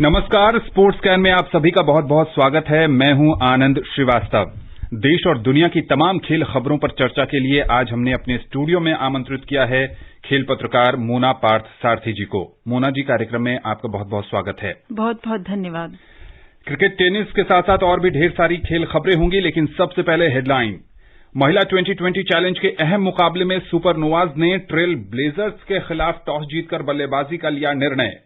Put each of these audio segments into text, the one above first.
नमस्कार, sports can में आप सभी का बहुत बहुत स्वागत है। मैं हूं आनंद श्रीवास्तव। देश और दुनिया की तमाम खेल खबरों पर चर्चा के लिए आज हमने अपने स्टूडियो में आमंत्रित किया है खेल पत्रकार मोना पार्थ सारथी जी को। मोना जी, कार्यक्रम में आपका बहुत बहुत स्वागत है। बहुत बहुत धन्यवाद। क्रिकेट, टेनिस के साथ साथ और भी ढेर सारी खेल खबरें होंगी, लेकिन सबसे पहले हेडलाइन। महिला 2020 चैलेंज के अहम मुकाबले में सुपरनोवाज ने ट्रेल ब्लेजर्स के खिलाफ टॉस जीतकर बल्लेबाजी का लिया निर्णय।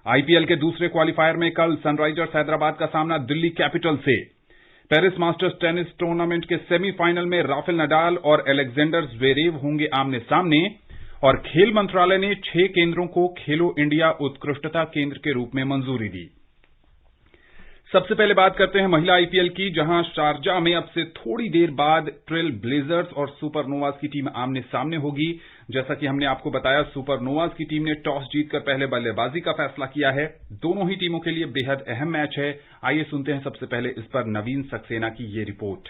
आईपीएल के दूसरे क्वालिफायर में कल सनराइजर्स हैदराबाद का सामना दिल्ली कैपिटल से। पेरिस मास्टर्स टेनिस टूर्नामेंट के सेमीफाइनल में राफेल नडाल और अलेक्जेंडर ज़्वेरेव होंगे आमने सामने। और खेल मंत्रालय ने 6 केंद्रों को खेलो इंडिया उत्कृष्टता केंद्र के रूप में मंजूरी दी। सबसे पहले बात करते हैं महिला आईपीएल की, जहां शारजाह में अब से थोड़ी देर बाद ट्रेल ब्लेजर्स और सुपरनोवाज की टीम आमने सामने होगी। जैसा कि हमने आपको बताया, सुपरनोवाज की टीम ने टॉस जीतकर पहले बल्लेबाजी का फैसला किया है। दोनों ही टीमों के लिए बेहद अहम मैच है। आइए सुनते हैं सबसे पहले इस पर नवीन सक्सेना की ये रिपोर्ट।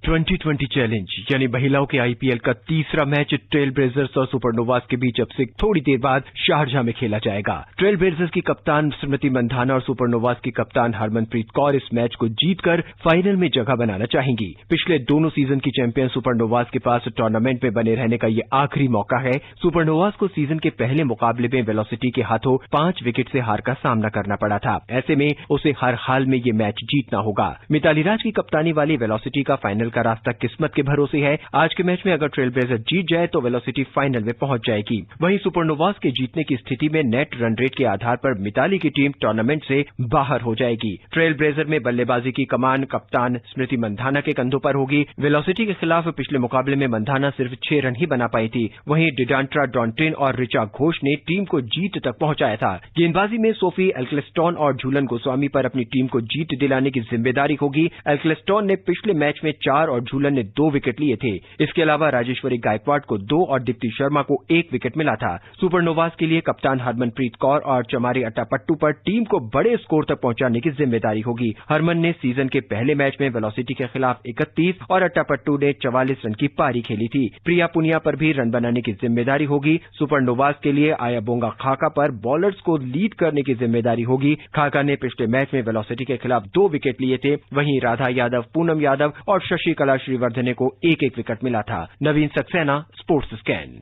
2020 चैलेंज यानी महिलाओं के आईपीएल का तीसरा मैच ट्रेल ब्लेजर्स और सुपरनोवाज के बीच अब से थोड़ी देर बाद शारजाह में खेला जाएगा। ट्रेल ब्लेजर्स की कप्तान स्मृति मंधाना और सुपरनोवाज की कप्तान हरमनप्रीत कौर इस मैच को जीतकर फाइनल में जगह बनाना चाहेंगी। पिछले दोनों सीजन की चैंपियन सुपरनोवाज के पास टूर्नामेंट में बने रहने का ये आखिरी मौका है। सुपरनोवाज को सीजन के पहले मुकाबले में वेलोसिटी के हाथों 5 विकेट से हार का सामना करना पड़ा था। ऐसे में उसे हर हाल में ये मैच जीतना होगा। मिताली राज की कप्तानी वाली वेलोसिटी का फाइनल का रास्ता किस्मत के भरोसे है। आज के मैच में अगर ट्रेल ब्लेजर जीत जाए तो वेलोसिटी फाइनल में पहुंच जाएगी। वहीं सुपरनोवाज के जीतने की स्थिति में नेट रन रेट के आधार पर मिताली की टीम टूर्नामेंट से बाहर हो जाएगी। ट्रेल ब्लेजर में बल्लेबाजी की कमान कप्तान स्मृति मंधाना के कंधों पर होगी। वेलोसिटी के खिलाफ पिछले मुकाबले में मंधाना सिर्फ 6 रन ही बना पाई थी। वहीं डिडांट्रा डॉन्टिन और रिचा घोष ने टीम को जीत तक पहुंचाया था। गेंदबाजी में सोफी एल्कलेस्टोन और झूलन गोस्वामी पर अपनी टीम को जीत दिलाने की जिम्मेदारी होगी। एल्कलेस्टोन ने पिछले मैच में 4 और झूलन ने 2 विकेट लिए थे। इसके अलावा राजेश्वरी गायकवाड़ को 2 और दीप्ति शर्मा को 1 विकेट मिला था। सुपरनोवाज के लिए कप्तान हरमनप्रीत कौर और चमारी अट्टापट्टू पर टीम को बड़े स्कोर तक पहुंचाने की जिम्मेदारी होगी। हरमन ने सीजन के पहले मैच में वेलोसिटी के खिलाफ 31 और अट्टापट्टू ने 44 रन की पारी खेली थी। प्रिया पुनिया पर भी रन बनाने की जिम्मेदारी होगी। सुपरनोवाज के लिए आयाबोंगा खाका पर बॉलर्स को लीड करने की जिम्मेदारी होगी। खाका ने पिछले मैच में वेलोसिटी के खिलाफ 2 विकेट लिए थे। वहीं राधा यादव, पूनम यादव और शशिकला श्रीवर्धने को 1-1 विकेट मिला था। नवीन सक्सेना, स्पोर्ट्स स्कैन।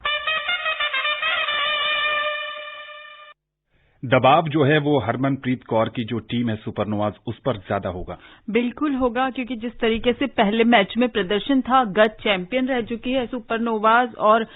दबाव जो है वो हरमनप्रीत कौर की जो टीम है सुपरनोवाज, उस पर ज्यादा होगा। बिल्कुल होगा, क्योंकि जिस तरीके से पहले मैच में प्रदर्शन था, गत चैंपियन रह चुकी है सुपरनोवाज और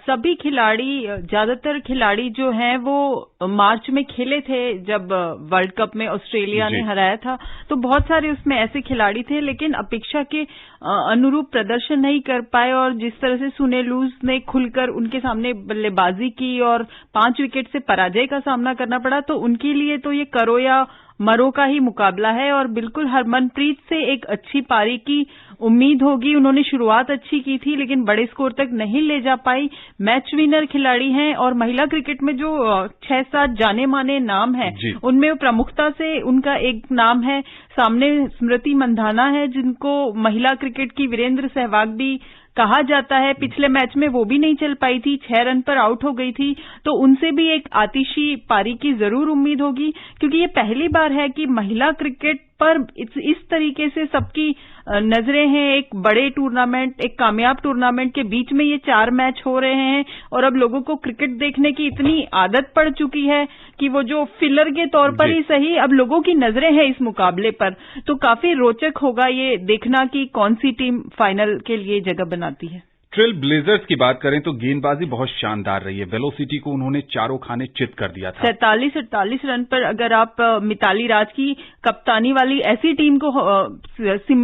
सभी खिलाड़ी, ज्यादातर खिलाड़ी जो हैं वो मार्च में खेले थे जब वर्ल्ड कप में ऑस्ट्रेलिया ने हराया था। तो बहुत सारे उसमें ऐसे खिलाड़ी थे, लेकिन अपेक्षा के अनुरूप प्रदर्शन नहीं कर पाए। और जिस तरह से सुने लूज ने खुलकर उनके सामने बल्लेबाजी की और 5 विकेट से पराजय का सामना करना पड़ा, तो उनके लिए तो ये करो या मरो का ही मुकाबला है। और बिल्कुल हरमनप्रीत से एक अच्छी पारी की उम्मीद होगी। उन्होंने शुरुआत अच्छी की थी, लेकिन बड़े स्कोर तक नहीं ले जा पाई। मैच विनर खिलाड़ी हैं और महिला क्रिकेट में जो 6-7 जाने माने नाम हैं, उनमें प्रमुखता से उनका एक नाम है, सामने स्मृति मंधाना है, जिनको महिला क्रिकेट की वीरेंद्र सहवाग भी कहा जाता है। पिछले मैच में वो भी नहीं चल पाई थी, 6 रन पर आउट हो गई थी। तो उनसे भी एक आतिशी पारी की जरूर उम्मीद होगी, क्योंकि ये पहली बार है कि महिला क्रिकेट पर इस तरीके से सबकी नजरें हैं। एक बड़े टूर्नामेंट, एक कामयाब टूर्नामेंट के बीच में ये 4 मैच हो रहे हैं और अब लोगों को क्रिकेट देखने की इतनी आदत पड़ चुकी है कि वो जो फिलर के तौर पर ही सही, अब लोगों की नजरें हैं इस मुकाबले पर। तो काफी रोचक होगा ये देखना कि कौन सी टीम फाइनल के लिए जगह बनाती है। ट्रेल ब्लेजर्स की बात करें तो गेंदबाजी बहुत शानदार रही है। वेलोसिटी को उन्होंने चारों खाने चित कर दिया था। 47-48 रन पर अगर आप मिताली राज की कप्तानी वाली ऐसी टीम को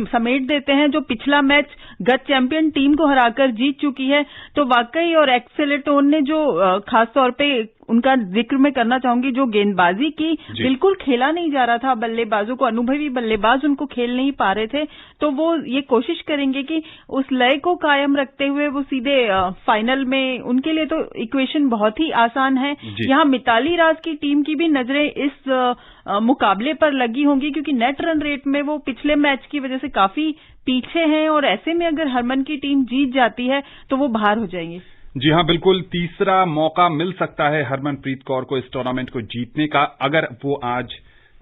समेट देते हैं जो पिछला मैच गत चैंपियन टीम को हराकर जीत चुकी है, तो वाकई। और एक्सेलेटोन ने जो खासतौर पे उनका जिक्र मैं करना चाहूंगी, जो गेंदबाजी की बिल्कुल खेला नहीं जा रहा था बल्लेबाजों को, अनुभवी बल्लेबाज उनको खेल नहीं पा रहे थे। तो वो ये कोशिश करेंगे कि उस लय को कायम रखते हुए वो सीधे फाइनल में, उनके लिए तो इक्वेशन बहुत ही आसान है। यहाँ मिताली राज की टीम की भी नजरें इस मुकाबले पर लगी होंगी, क्योंकि नेट रन रेट में वो पिछले मैच की वजह से काफी पीछे हैं और ऐसे में अगर हरमन की टीम जीत जाती है तो वो बाहर हो जाएंगे। जी हां, बिल्कुल तीसरा मौका मिल सकता है हरमनप्रीत कौर को इस टूर्नामेंट को जीतने का, अगर वो आज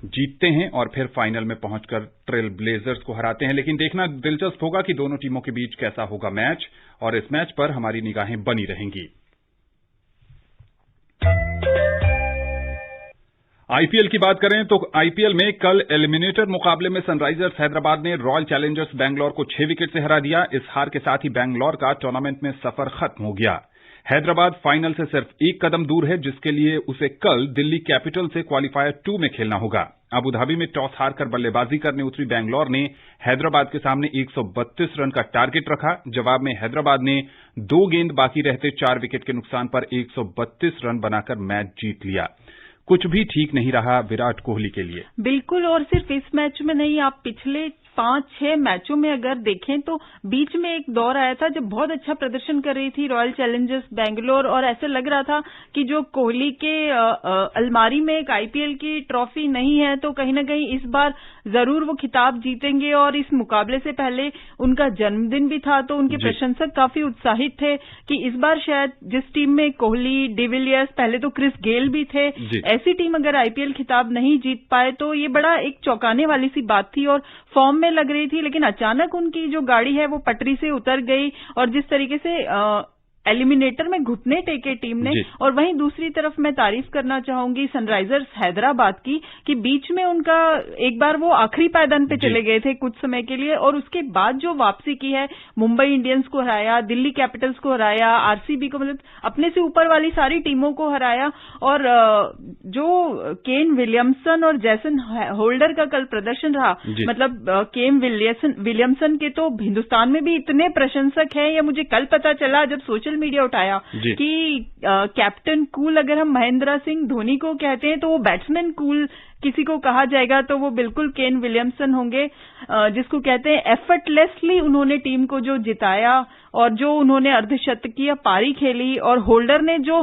जीतते हैं और फिर फाइनल में पहुंचकर ट्रेल ब्लेजर्स को हराते हैं। लेकिन देखना दिलचस्प होगा कि दोनों टीमों के बीच कैसा होगा मैच, और इस मैच पर हमारी निगाहें बनी रहेंगी। आईपीएल की बात करें तो आईपीएल में कल एलिमिनेटर मुकाबले में सनराइजर्स हैदराबाद ने रॉयल चैलेंजर्स बैंगलोर को 6 विकेट से हरा दिया। इस हार के साथ ही बैंगलोर का टूर्नामेंट में सफर खत्म हो गया। हैदराबाद फाइनल से सिर्फ एक कदम दूर है, जिसके लिए उसे कल दिल्ली कैपिटल से क्वालीफायर 2 में खेलना होगा। अबू धाबी में टॉस हारकर बल्लेबाजी करने उतरी बैंगलोर ने हैदराबाद के सामने 132 रन का टारगेट रखा। जवाब में हैदराबाद ने 2 गेंद बाकी रहते 4 विकेट के नुकसान पर 132 रन बनाकर मैच जीत लिया। कुछ भी ठीक नहीं रहा विराट कोहली के लिए। बिल्कुल, और सिर्फ इस मैच में नहीं, आप पिछले 5-6 मैचों में अगर देखें तो बीच में एक दौर आया था जब बहुत अच्छा प्रदर्शन कर रही थी रॉयल चैलेंजर्स बैंगलोर, और ऐसे लग रहा था कि जो कोहली के अलमारी में एक आईपीएल की ट्रॉफी नहीं है, तो कहीं ना कहीं इस बार जरूर वो खिताब जीतेंगे। और इस मुकाबले से पहले उनका जन्मदिन भी था, तो उनके प्रशंसक काफी उत्साहित थे कि इस बार शायद जिस टीम में कोहली, डिविलियर्स, पहले तो क्रिस गेल भी थे, ऐसी टीम अगर आईपीएल खिताब नहीं जीत पाए तो ये बड़ा एक चौंकाने वाली सी बात थी और फॉर्म में लग रही थी। लेकिन अचानक उनकी जो गाड़ी है वो पटरी से उतर गई, और जिस तरीके से एलिमिनेटर में घुटने टेके टीम ने। और वहीं दूसरी तरफ मैं तारीफ करना चाहूंगी सनराइजर्स हैदराबाद की, कि बीच में उनका एक बार वो आखिरी पायदान पे चले गए थे कुछ समय के लिए, और उसके बाद जो वापसी की है, मुंबई इंडियंस को हराया, दिल्ली कैपिटल्स को हराया, आरसीबी को, मतलब अपने से ऊपर वाली सारी टीमों को हराया। और जो केन विलियमसन और जैसन होल्डर का कल प्रदर्शन रहा, मतलब केन विलियमसन के तो हिंदुस्तान में भी इतने प्रशंसक हैं, या मुझे कल पता चला जब सोशल मीडिया उठाया कि कैप्टन कूल अगर हम महेंद्र सिंह धोनी को कहते हैं तो वो बैट्समैन कूल किसी को कहा जाएगा तो वो बिल्कुल केन विलियमसन होंगे, जिसको कहते हैं एफर्टलेसली उन्होंने टीम को जो जिताया, और जो उन्होंने अर्धशतकीय पारी खेली, और होल्डर ने जो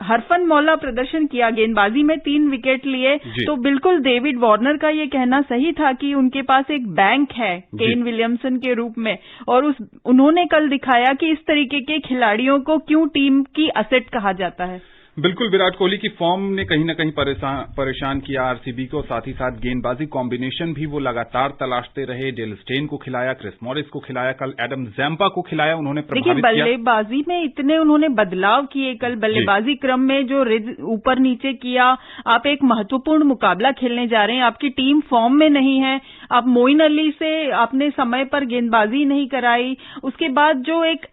हरफन मौला प्रदर्शन किया गेंदबाजी में, 3 विकेट लिए। तो बिल्कुल डेविड वार्नर का ये कहना सही था कि उनके पास एक बैंक है केन विलियमसन के रूप में, और उन्होंने कल दिखाया कि इस तरीके के खिलाड़ियों को क्यों टीम की असेट कहा जाता है। बिल्कुल, विराट कोहली की फॉर्म ने कहीं न कहीं परेशान किया आरसीबी को। साथ ही साथ गेंदबाजी कॉम्बिनेशन भी वो लगातार तलाशते रहे। डेल स्टेन को खिलाया, क्रिस मॉरिस को खिलाया, कल एडम जैम्पा को खिलाया, उन्होंने प्रभावित किया। बल्लेबाजी में इतने उन्होंने बदलाव किए कल बल्लेबाजी क्रम में, जो ऊपर नीचे किया। आप एक महत्वपूर्ण मुकाबला खेलने जा रहे हैं, आपकी टीम फॉर्म में नहीं है, आप मोइन अली से आपने समय पर गेंदबाजी नहीं कराई। उसके बाद जो एक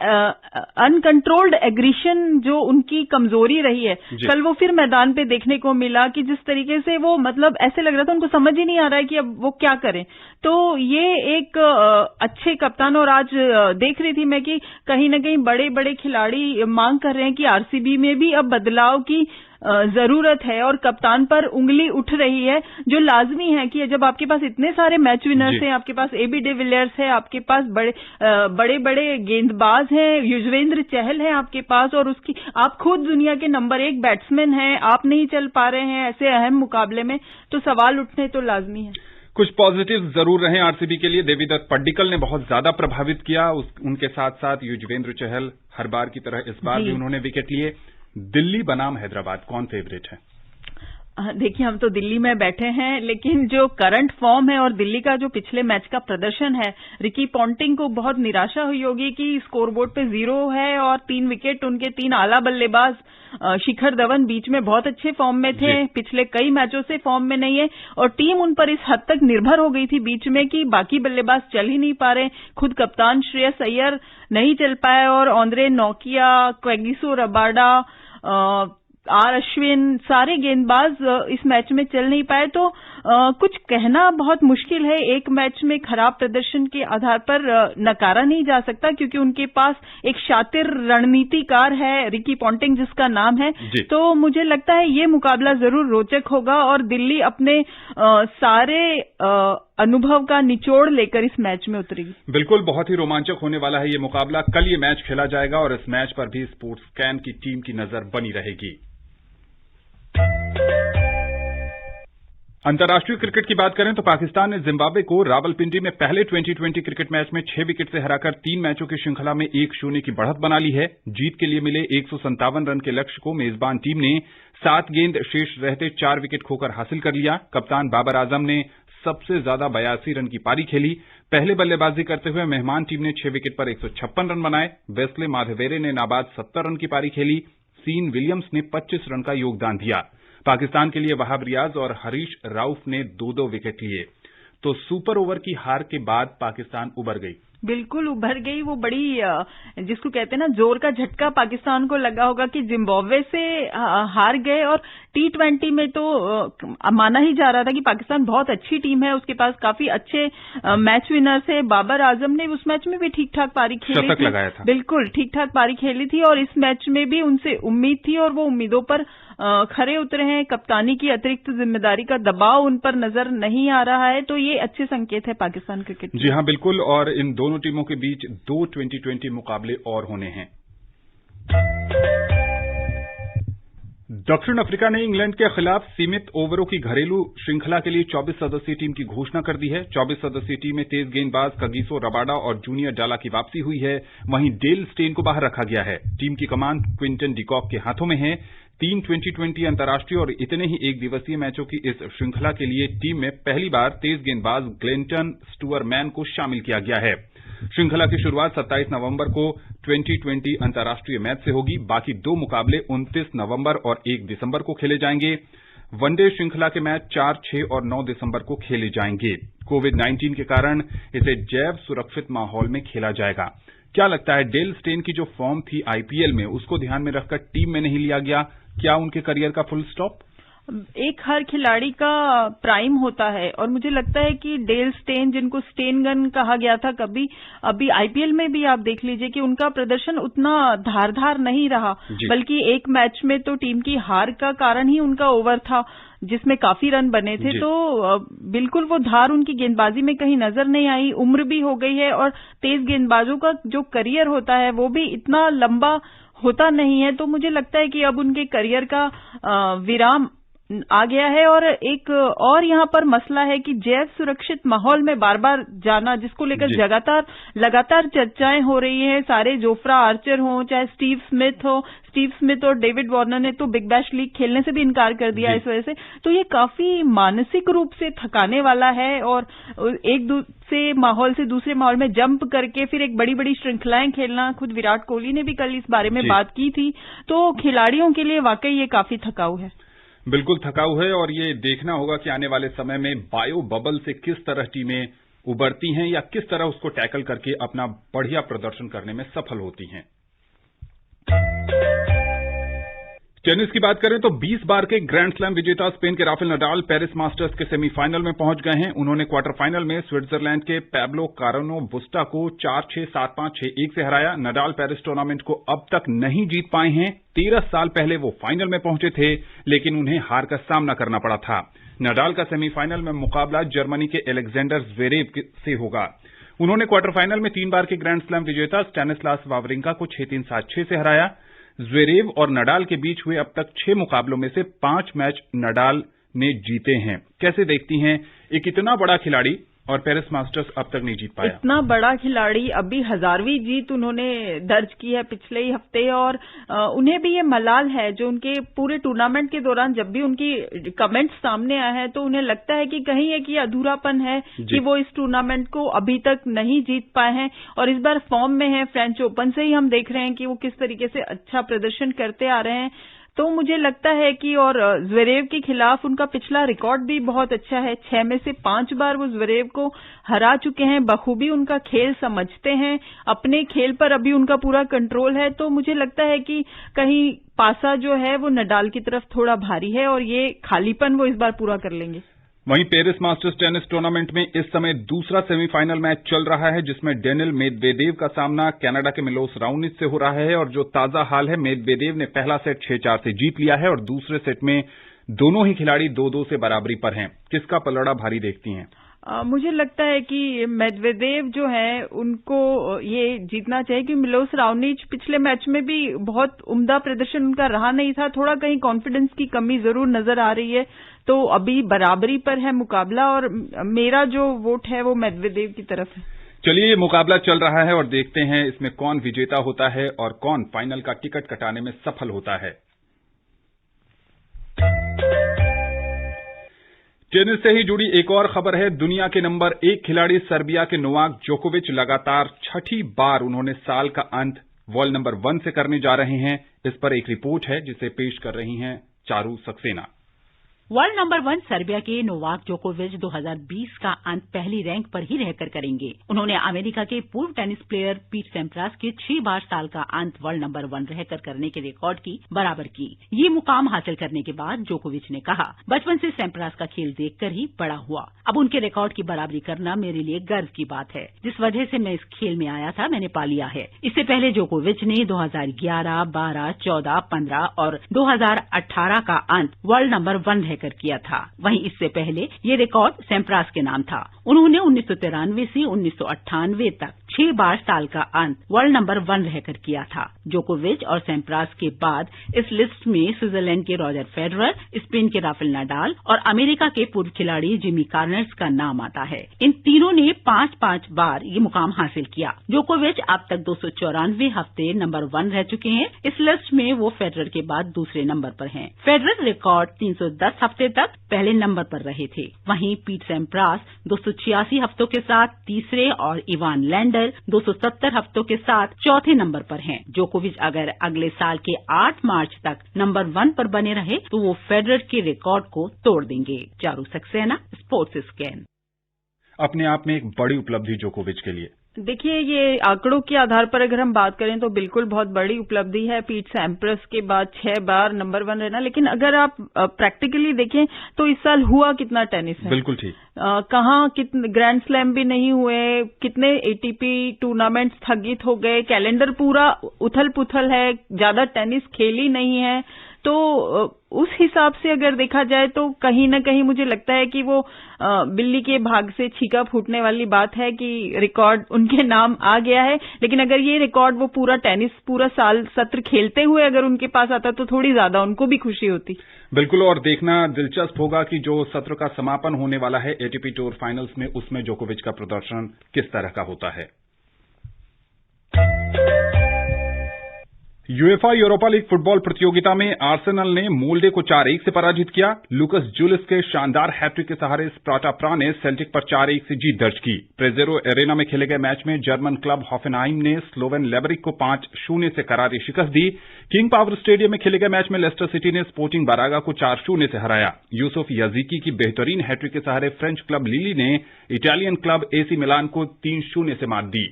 अनकंट्रोल्ड एग्रेशन जो उनकी कमजोरी रही है, कल वो फिर मैदान पे देखने को मिला कि जिस तरीके से वो, मतलब ऐसे लग रहा था उनको समझ ही नहीं आ रहा है कि अब वो क्या करें। तो ये एक अच्छे कप्तान, और आज देख रही थी मैं कि कहीं ना कहीं बड़े बड़े खिलाड़ी मांग कर रहे हैं कि आरसीबी में भी अब बदलाव की जरूरत है, और कप्तान पर उंगली उठ रही है, जो लाजमी है कि जब आपके पास इतने सारे मैच विनर्स हैं, आपके पास एबी डिविलियर्स है, आपके पास बड़े बड़े गेंदबाज हैं, युजवेंद्र चहल है आपके पास, और उसकी आप खुद दुनिया के नंबर 1 बैट्समैन हैं, आप नहीं चल पा रहे हैं ऐसे अहम मुकाबले में, तो सवाल उठने तो लाजमी है। कुछ पॉजिटिव जरूर रहे आरसीबी के लिए। देवीदत्त पड्डीकल ने बहुत ज्यादा प्रभावित किया, उनके साथ साथ युजवेंद्र चहल हर बार की तरह इस बार भी उन्होंने विकेट लिए। दिल्ली बनाम हैदराबाद, कौन फेवरेट है? देखिए, हम तो दिल्ली में बैठे हैं, लेकिन जो करंट फॉर्म है और दिल्ली का जो पिछले मैच का प्रदर्शन है, रिकी पॉन्टिंग को बहुत निराशा हुई होगी कि स्कोरबोर्ड पे 0 है और 3 विकेट उनके 3 आला बल्लेबाज। शिखर धवन बीच में बहुत अच्छे फॉर्म में थे, पिछले कई मैचों से फॉर्म में नहीं है, और टीम उन पर इस हद तक निर्भर हो गई थी बीच में कि बाकी बल्लेबाज चल ही नहीं पा रहे। खुद कप्तान श्रेयस अय्यर नहीं चल पाए, और Andre Nokia, क्वेगिसो Rabada, are Ashwin, सारे गेंदबाज इस मैच में चल नहीं पाए। तो कुछ कहना बहुत मुश्किल है, एक मैच में खराब प्रदर्शन के आधार पर नकारा नहीं जा सकता, क्योंकि उनके पास एक शातिर रणनीतिकार है, रिकी पॉन्टिंग जिसका नाम है। तो मुझे लगता है ये मुकाबला जरूर रोचक होगा, और दिल्ली अपने सारे अनुभव का निचोड़ लेकर इस मैच में उतरेगी। बिल्कुल, बहुत ही रोमांचक होने वाला है ये मुकाबला। कल ये मैच खेला जाएगा, और इस मैच पर भी स्पोर्ट्स कैन की टीम की नजर बनी रहेगी। अंतर्राष्ट्रीय क्रिकेट की बात करें तो पाकिस्तान ने जिम्बाब्वे को रावलपिंडी में पहले 2020 क्रिकेट मैच में 6 विकेट से हराकर 3 मैचों की श्रृंखला में 1-0 की बढ़त बना ली है। जीत के लिए मिले 157 रन के लक्ष्य को मेजबान टीम ने 7 गेंद शेष रहते 4 विकेट खोकर हासिल कर लिया। कप्तान बाबर आजम ने सबसे ज्यादा 82 रन की पारी खेली। पहले बल्लेबाजी करते हुए मेहमान टीम ने 6 विकेट पर 156 रन बनाए। वेस्ले माधवेरे ने नाबाद 70 रन की पारी खेली। सीन विलियम्स ने 25 रन का योगदान दिया। पाकिस्तान के लिए वहाब रियाज और हरीश राउफ ने 2-2 विकेट लिए। तो सुपर ओवर की हार के बाद पाकिस्तान उबर गई। बिल्कुल उभर गई। वो बड़ी जिसको कहते हैं ना, जोर का झटका पाकिस्तान को लगा होगा कि जिम्बाब्वे से हार गए। और T20 में तो माना ही जा रहा था कि पाकिस्तान बहुत अच्छी टीम है, उसके पास काफी अच्छे मैच विनर्स है। बाबर आजम ने उस मैच में भी ठीक ठाक पारी खेली थी, लगाया था। बिल्कुल ठीक ठाक पारी खेली थी और इस मैच में भी उनसे उम्मीद थी और वो उम्मीदों पर खरे उतरे हैं। कप्तानी की अतिरिक्त जिम्मेदारी का दबाव उन पर नजर नहीं आ रहा है, तो ये अच्छे संकेत है पाकिस्तान क्रिकेट। जी हां, बिल्कुल। और इन दोनों टीमों के बीच 2 2020 मुकाबले और होने हैं। दक्षिण अफ्रीका ने इंग्लैंड के खिलाफ सीमित ओवरों की घरेलू श्रृंखला के लिए 24 सदस्यीय टीम की घोषणा कर दी है। 24 सदस्यीय टीम में तेज गेंदबाज कगिसो रबाडा और जूनियर डाला की वापसी हुई है। वहीं डेल स्टेन को बाहर रखा गया है। टीम की कमान क्विंटन डिकॉक के हाथों में है। 3 2020 अंतर्राष्ट्रीय और इतने ही एक दिवसीय मैचों की इस श्रृंखला के लिए टीम में पहली बार तेज गेंदबाज ग्लेंटन स्टुअरमैन को शामिल किया गया है। श्रृंखला की शुरुआत 27 नवंबर को 2020 अंतर्राष्ट्रीय मैच से होगी। बाकी 2 मुकाबले 29 नवंबर और 1 दिसंबर को खेले जाएंगे। वनडे श्रृंखला के मैच 4, 6 और 9 दिसंबर को खेले जाएंगे। कोविड-19 के कारण इसे जैव सुरक्षित माहौल में खेला जाएगा। क्या लगता है, डेल स्टेन की जो फॉर्म थी आईपीएल में, उसको ध्यान में रखकर टीम में नहीं लिया गया? क्या उनके करियर का फुल स्टॉप? एक हर खिलाड़ी का प्राइम होता है और मुझे लगता है कि डेल स्टेन, जिनको स्टेन गन कहा गया था कभी, अभी आईपीएल में भी आप देख लीजिए कि उनका प्रदर्शन उतना धारदार नहीं रहा, बल्कि एक मैच में तो टीम की हार का कारण ही उनका ओवर था जिसमें काफी रन बने थे। तो बिल्कुल वो धार उनकी गेंदबाजी में कहीं नजर नहीं आई। उम्र भी हो गई है और तेज गेंदबाजों का जो करियर होता है वो भी इतना लंबा होता नहीं है। तो मुझे लगता है कि अब उनके करियर का विराम आ गया है। और एक और यहाँ पर मसला है कि जैव सुरक्षित माहौल में बार बार जाना, जिसको लेकर लगातार चर्चाएं हो रही हैं। सारे जोफ्रा आर्चर हो, चाहे स्टीव स्मिथ और डेविड वार्नर ने तो बिग बैश लीग खेलने से भी इनकार कर दिया इस वजह से। तो ये काफी मानसिक रूप से थकाने वाला है और एक से माहौल से दूसरे माहौल में जंप करके फिर एक बड़ी बड़ी श्रृंखलाएं खेलना, खुद विराट कोहली ने भी कल इस बारे में बात की थी। तो खिलाड़ियों के लिए वाकई ये काफी थकाऊ है। बिल्कुल थकाऊ है और ये देखना होगा कि आने वाले समय में बायो बबल से किस तरह टीमें उबरती हैं या किस तरह उसको टैकल करके अपना बढ़िया प्रदर्शन करने में सफल होती हैं। टेनिस की बात करें तो 20 बार के ग्रैंड स्लैम विजेता स्पेन के राफेल नडाल पेरिस मास्टर्स के सेमीफाइनल में पहुंच गए हैं। उन्होंने क्वार्टर फाइनल में स्विट्जरलैंड के पैब्लो कारानो बुस्टा को 4-6, 7-5, 6-1 से हराया। नडाल पेरिस टूर्नामेंट को अब तक नहीं जीत पाए हैं। 13 साल पहले वो फाइनल में पहुंचे थे, लेकिन उन्हें हार का सामना करना पड़ा था। नडाल का सेमीफाइनल में मुकाबला जर्मनी के एलेक्जेंडर ज़्वेरेव से होगा। उन्होंने क्वार्टर फाइनल में 3 बार के ग्रैंड स्लैम विजेता स्टैनिस्लास वावरिंका को 6-3, 7-6 से हराया। ज़्वेरेव और नडाल के बीच हुए अब तक 6 मुकाबलों में से 5 मैच नडाल ने जीते हैं। कैसे देखती हैं, एक इतना बड़ा खिलाड़ी और पेरिस मास्टर्स अब तक नहीं जीत पाया? इतना बड़ा खिलाड़ी, अभी 1000वीं जीत उन्होंने दर्ज की है पिछले ही हफ्ते। और उन्हें भी ये मलाल है जो उनके पूरे टूर्नामेंट के दौरान जब भी उनकी कमेंट्स सामने आए हैं तो उन्हें लगता है कि कहीं एक ये अधूरापन है कि वो इस टूर्नामेंट को अभी तक नहीं जीत पाए हैं। और इस बार फॉर्म में है, फ्रेंच ओपन से ही हम देख रहे हैं कि वो किस तरीके से अच्छा प्रदर्शन करते आ रहे हैं। तो मुझे लगता है कि और ज़्वेरेव के खिलाफ उनका पिछला रिकॉर्ड भी बहुत अच्छा है। 6 में से 5 बार वो ज़्वेरेव को हरा चुके हैं। बखूबी उनका खेल समझते हैं, अपने खेल पर अभी उनका पूरा कंट्रोल है। तो मुझे लगता है कि कहीं पासा जो है वो नडाल की तरफ थोड़ा भारी है और ये खालीपन वो इस बार पूरा कर लेंगे। वहीं पेरिस मास्टर्स टेनिस टूर्नामेंट में इस समय दूसरा सेमीफाइनल मैच चल रहा है, जिसमें डेनिल मेदवेदेव का सामना कनाडा के मिलोस राउनिच से हो रहा है। और जो ताजा हाल है, मेदवेदेव ने पहला सेट 6-4 से जीत लिया है और दूसरे सेट में दोनों ही खिलाड़ी 2-2 से बराबरी पर हैं। किसका पलड़ा भारी देखती हैं? मुझे लगता है कि मेदवेदेव जो है उनको ये जीतना चाहिए कि मिलोस राओनिच पिछले मैच में भी बहुत उम्दा प्रदर्शन उनका रहा नहीं था, थोड़ा कहीं कॉन्फिडेंस की कमी जरूर नजर आ रही है, तो अभी बराबरी पर है मुकाबला और मेरा जो वोट है वो मेदवेदेव की तरफ है। चलिए, ये मुकाबला चल रहा है और देखते हैं इसमें कौन विजेता होता है और कौन फाइनल का टिकट कटाने में सफल होता है। टेनिस से ही जुड़ी एक और खबर है। दुनिया के नंबर 1 खिलाड़ी सर्बिया के नोवाक जोकोविच लगातार छठी बार उन्होंने साल का अंत वर्ल्ड नंबर 1 से करने जा रहे हैं। इस पर एक रिपोर्ट है जिसे पेश कर रही हैं Charu Saxena. World number 1 Serbia के नोवाक जोकोविच 2020 का अंत पहली रैंक पर ही रहकर करेंगे। उन्होंने अमेरिका के पूर्व टेनिस प्लेयर पीट सैम्प्रास के 6 बार साल का अंत वर्ल्ड नंबर 1 रहकर करने के रिकॉर्ड की बराबर की। ये मुकाम हासिल करने के बाद जोकोविच ने कहा, बचपन से सैम्प्रास का खेल देखकर ही बड़ा हुआ। अब उनके रिकॉर्ड की बराबरी करना मेरे लिए गर्व की बात है। जिस वजह से मैं इस खेल में आया था मैंने पा लिया है। इससे पहले जोकोविच ने 2011, 12, 14, 15 और 2018 का अंत वर्ल्ड नंबर 1 कर किया था। वहीं इससे पहले ये रिकॉर्ड सैम्प्रास के नाम था। उन्होंने 1993 से 1998 तक 6 बार साल का अंत वर्ल्ड नंबर 1 रहकर किया था। जोकोविच और सैम्प्रास के बाद इस लिस्ट में स्विट्जरलैंड के रॉजर फेडरर, स्पेन के राफेल नडाल और अमेरिका के पूर्व खिलाड़ी जिमी कार्नर्स का नाम आता है। इन तीनों ने 5-5 बार ये मुकाम हासिल किया। जोकोविच अब तक 294 हफ्ते नंबर 1 रह चुके हैं। इस लिस्ट में वो फेडरर के बाद दूसरे नंबर पर हैं। फेडरर रिकॉर्ड 310 हफ्ते तक पहले नंबर पर रहे थे। वहीं पीट सैम्प्रास 286 हफ्तों के साथ तीसरे और इवान लैंडर 270 हफ्तों के साथ चौथे नंबर पर हैं। जोकोविच अगर अगले साल के 8 मार्च तक नंबर 1 पर बने रहे तो वो फेडरर के रिकॉर्ड को तोड़ देंगे। Charu Saxena, sports scan. अपने आप में एक बड़ी उपलब्धि जोकोविच के लिए। देखिए, ये आंकड़ों के आधार पर अगर हम बात करें तो बिल्कुल बहुत बड़ी उपलब्धि है पीट सैम्प्रास के बाद 6 बार नंबर 1 रहना। लेकिन अगर आप प्रैक्टिकली देखें तो इस साल हुआ कितना टेनिस है। बिल्कुल ठीक। कहाँ कितने ग्रैंड स्लैम भी नहीं हुए, कितने एटीपी टूर्नामेंट्स स्थगित हो गए, कैलेंडर पूरा उथल पुथल है, ज्यादा टेनिस खेली नहीं है। तो उस हिसाब से अगर देखा जाए तो कहीं न कहीं मुझे लगता है कि वो बिल्ली के भाग से छीका फूटने वाली बात है कि रिकॉर्ड उनके नाम आ गया है। लेकिन अगर ये रिकॉर्ड वो पूरा टेनिस पूरा साल सत्र खेलते हुए अगर उनके पास आता तो थोड़ी ज्यादा उनको भी खुशी होती। बिल्कुल, और देखना दिलचस्प होगा कि जो सत्र का समापन होने वाला है एटीपी टूर फाइनल्स में, उसमें जोकोविच का प्रदर्शन किस तरह का होता है। यूएफा यूरोपा लीग फुटबॉल प्रतियोगिता में आर्सेनल ने मोल्डे को 4-1 से पराजित किया। लुकस जूलिस के शानदार हैट्रिक के सहारे स्पार्टा प्रा ने सेल्टिक पर 4-1 से जीत दर्ज की। प्रेजेरो एरेना में खेले गए मैच में जर्मन क्लब हॉफेनहाइम ने स्लोवेन लेबरिक को 5-0 से करारी शिकस्त दी। किंग पावर स्टेडियम में खेले गए मैच में लेस्टर सिटी ने स्पोर्टिंग ब्रागा को 4-0 से हराया। यूसुफ याजिकी की बेहतरीन हैट्रिक के सहारे फ्रेंच क्लब लिली ने इटालियन क्लब एसी मिलान को 3-0 से मात दी।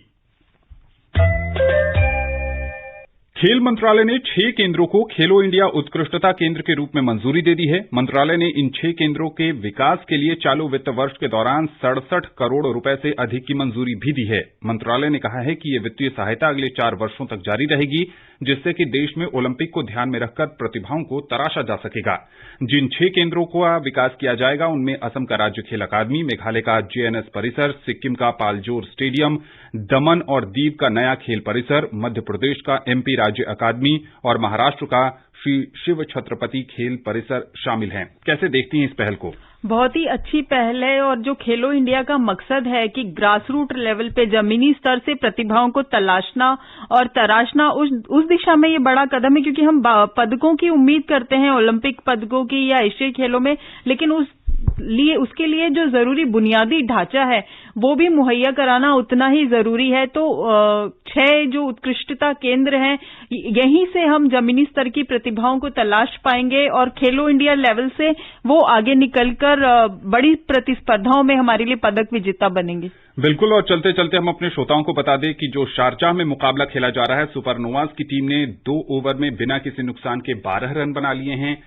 खेल मंत्रालय ने 6 केंद्रों को खेलो इंडिया उत्कृष्टता केंद्र के रूप में मंजूरी दे दी है। मंत्रालय ने इन 6 केंद्रों के विकास के लिए चालू वित्त वर्ष के दौरान 67 करोड़ रुपए से अधिक की मंजूरी भी दी है। मंत्रालय ने कहा है कि ये वित्तीय सहायता अगले 4 वर्षों तक जारी रहेगी, जिससे कि देश में ओलंपिक को ध्यान में रखकर प्रतिभाओं को तराशा जा सकेगा। जिन 6 केंद्रों का विकास किया जाएगा उनमें असम का राज्य खेल अकादमी, मेघालय का जेएनएस परिसर, सिक्किम का पालजोर स्टेडियम, दमन और दीव का नया खेल परिसर, मध्य प्रदेश का एमपी राज्य अकादमी और महाराष्ट्र का श्री शिव छत्रपति खेल परिसर शामिल हैं। कैसे देखती हैं इस पहल को? बहुत ही अच्छी पहल है और जो खेलो इंडिया का मकसद है कि ग्रास रूट लेवल पे जमीनी स्तर से प्रतिभाओं को तलाशना और तराशना, उस दिशा में ये बड़ा कदम है। क्योंकि हम पदकों की उम्मीद करते हैं, ओलंपिक पदकों की या एशियाई खेलों में, लेकिन उसके लिए जो जरूरी बुनियादी ढांचा है वो भी मुहैया कराना उतना ही जरूरी है। तो 6 जो उत्कृष्टता केंद्र हैं, यहीं से हम जमीनी स्तर की प्रतिभाओं को तलाश पाएंगे और खेलो इंडिया लेवल से वो आगे निकलकर बड़ी प्रतिस्पर्धाओं में हमारे लिए पदक विजेता बनेंगे। बिल्कुल, और चलते चलते हम अपने श्रोताओं को बता दें कि जो शारजाह में मुकाबला खेला जा रहा है, सुपरनोवाज की टीम ने 2 ओवर में बिना किसी नुकसान के 12 रन बना लिए हैं।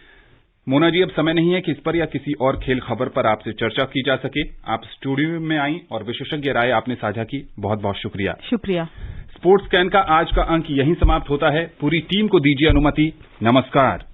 मोना जी, अब समय नहीं है कि इस पर या किसी और खेल खबर पर आपसे चर्चा की जा सके। आप स्टूडियो में आई और विशेषज्ञ राय आपने साझा की, बहुत बहुत शुक्रिया। शुक्रिया। स्पोर्ट्स स्कैन का आज का अंक यहीं समाप्त होता है। पूरी टीम को दीजिए अनुमति। नमस्कार।